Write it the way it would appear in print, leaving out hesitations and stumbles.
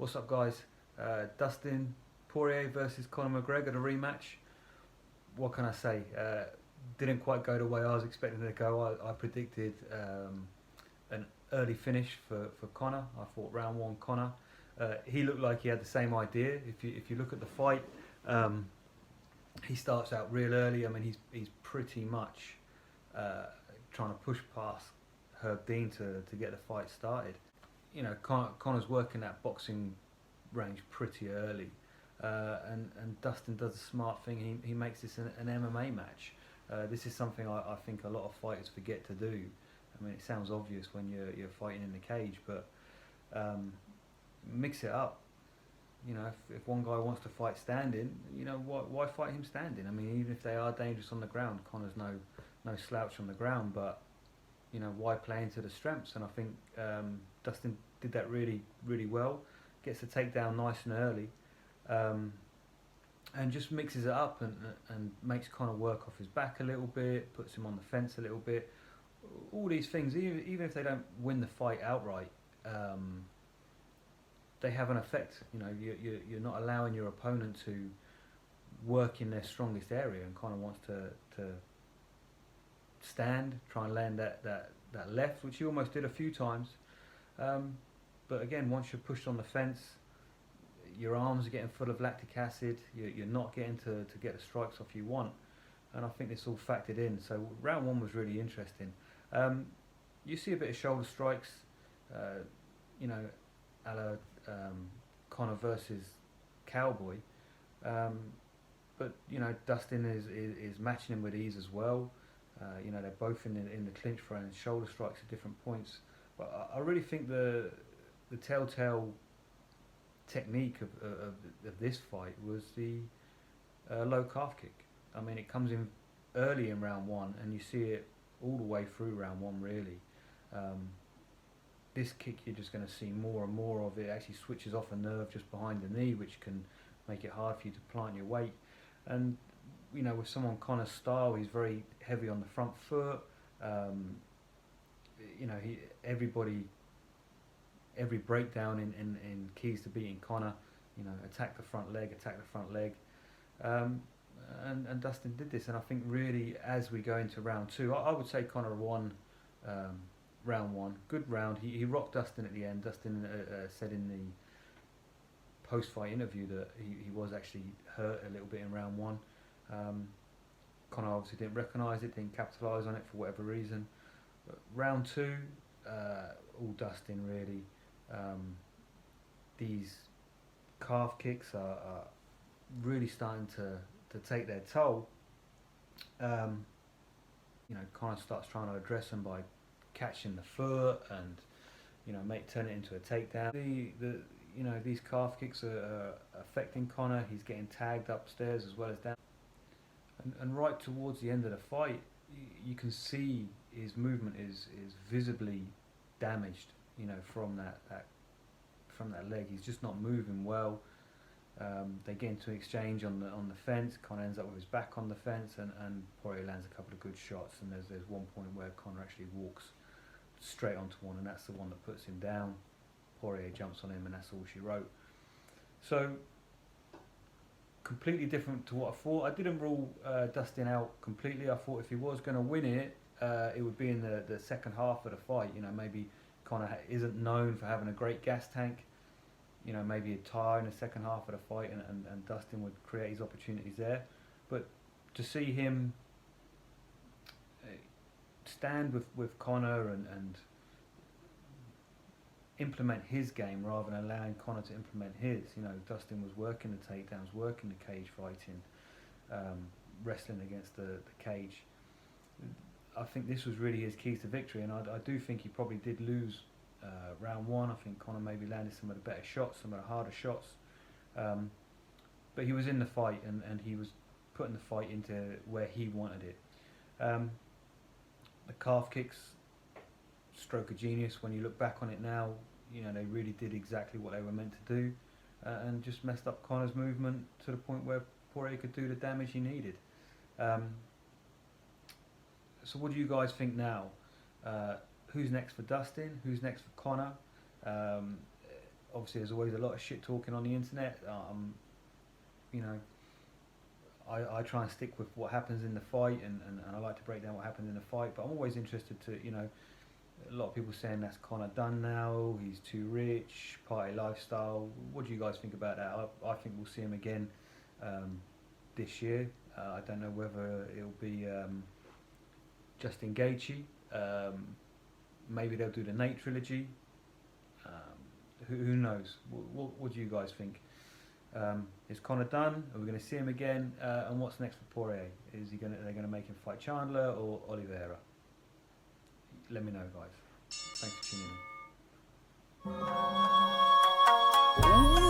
What's up, guys? Dustin, Poirier versus Conor McGregor, the rematch. What can I say? Didn't quite go the way I was expecting it to go. I predicted an early finish for Conor. I thought round one Conor. He looked like he had the same idea. If you look at the fight, he starts out real early. I mean, he's pretty much trying to push past Herb Dean to get the fight started. You know, Conor's working that boxing range pretty early, and Dustin does a smart thing. He makes this an MMA match. This is something I think a lot of fighters forget to do. I mean, it sounds obvious when you're fighting in the cage, but mix it up. You know, if one guy wants to fight standing, you know, why fight him standing? I mean, even if they are dangerous on the ground, Conor's no slouch on the ground, but you know, why play into the strengths? And I think Dustin did that really, really well. Gets the takedown nice and early, and just mixes it up and makes Conor work off his back a little bit, puts him on the fence a little bit. All these things, even if they don't win the fight outright, they have an effect. You know, you're not allowing your opponent to work in their strongest area, and Conor wants to stand, try and land that left, which he almost did a few times. But again, once you're pushed on the fence, your arms are getting full of lactic acid, you're not getting to get the strikes off you want. And I think this all factored in. So round one was really interesting. You see a bit of shoulder strikes, you know, a la Conor versus Cowboy. But, you know, Dustin is matching him with ease as well. You know, they're both in the clinch throwing shoulder strikes at different points. But I really think the telltale technique of this fight was the low calf kick. I mean, it comes in early in round one, and you see it all the way through round one, really. This kick, you're just going to see more and more of it. It actually switches off a nerve just behind the knee, which can make it hard for you to plant your weight. And you know, with someone Conor's style, he's very heavy on the front foot. You know, every breakdown in keys to beating Conor, you know, attack the front leg. And Dustin did this, and I think really as we go into round two, I would say Conor won round one. Good round. He rocked Dustin at the end. Dustin said in the post-fight interview that he was actually hurt a little bit in round one. Conor obviously didn't recognise it, didn't capitalise on it for whatever reason. But round two, all Dustin really. These calf kicks are really starting to take their toll. You know, Conor starts trying to address them by catching the foot and, you know, turn it into a takedown. You know, these calf kicks are affecting Conor. He's getting tagged upstairs as well as down. And right towards the end of the fight, you can see his movement is visibly damaged. You know, from that leg, he's just not moving well. They get into an exchange on the fence. Conor ends up with his back on the fence, and Poirier lands a couple of good shots. And there's one point where Conor actually walks straight onto one, and that's the one that puts him down. Poirier jumps on him, and that's all she wrote. So completely different to what I thought. I didn't rule Dustin out completely. I thought if he was going to win it, it would be in the second half of the fight. You know, maybe Conor isn't known for having a great gas tank. You know, maybe he'd tire in the second half of the fight, and Dustin would create his opportunities there. But to see him stand with Conor and implement his game rather than allowing Conor to implement his. You know, Dustin was working the takedowns, working the cage fighting, wrestling against the cage. I think this was really his keys to victory, and I do think he probably did lose round one. I think Conor maybe landed some of the better shots, some of the harder shots, but he was in the fight, and he was putting the fight into where he wanted it. The calf kicks, stroke of genius. When you look back on it now, you know, they really did exactly what they were meant to do, and just messed up Conor's movement to the point where Poirier could do the damage he needed. So what do you guys think now? Who's next for Dustin? Who's next for Conor? obviously there's always a lot of shit talking on the internet. You know, I try and stick with what happens in the fight, and I like to break down what happens in the fight. But I'm always interested to, you know, a lot of people saying that's Conor done now. He's too rich, party lifestyle. What do you guys think about that? I think we'll see him again this year. I don't know whether it'll be Justin Gaethje. Maybe they'll do the Nate trilogy. Who knows? What do you guys think? Is Conor done? Are we going to see him again? And what's next for Poirier? Are they going to make him fight Chandler or Oliveira? Let me know, guys. Thanks for tuning in.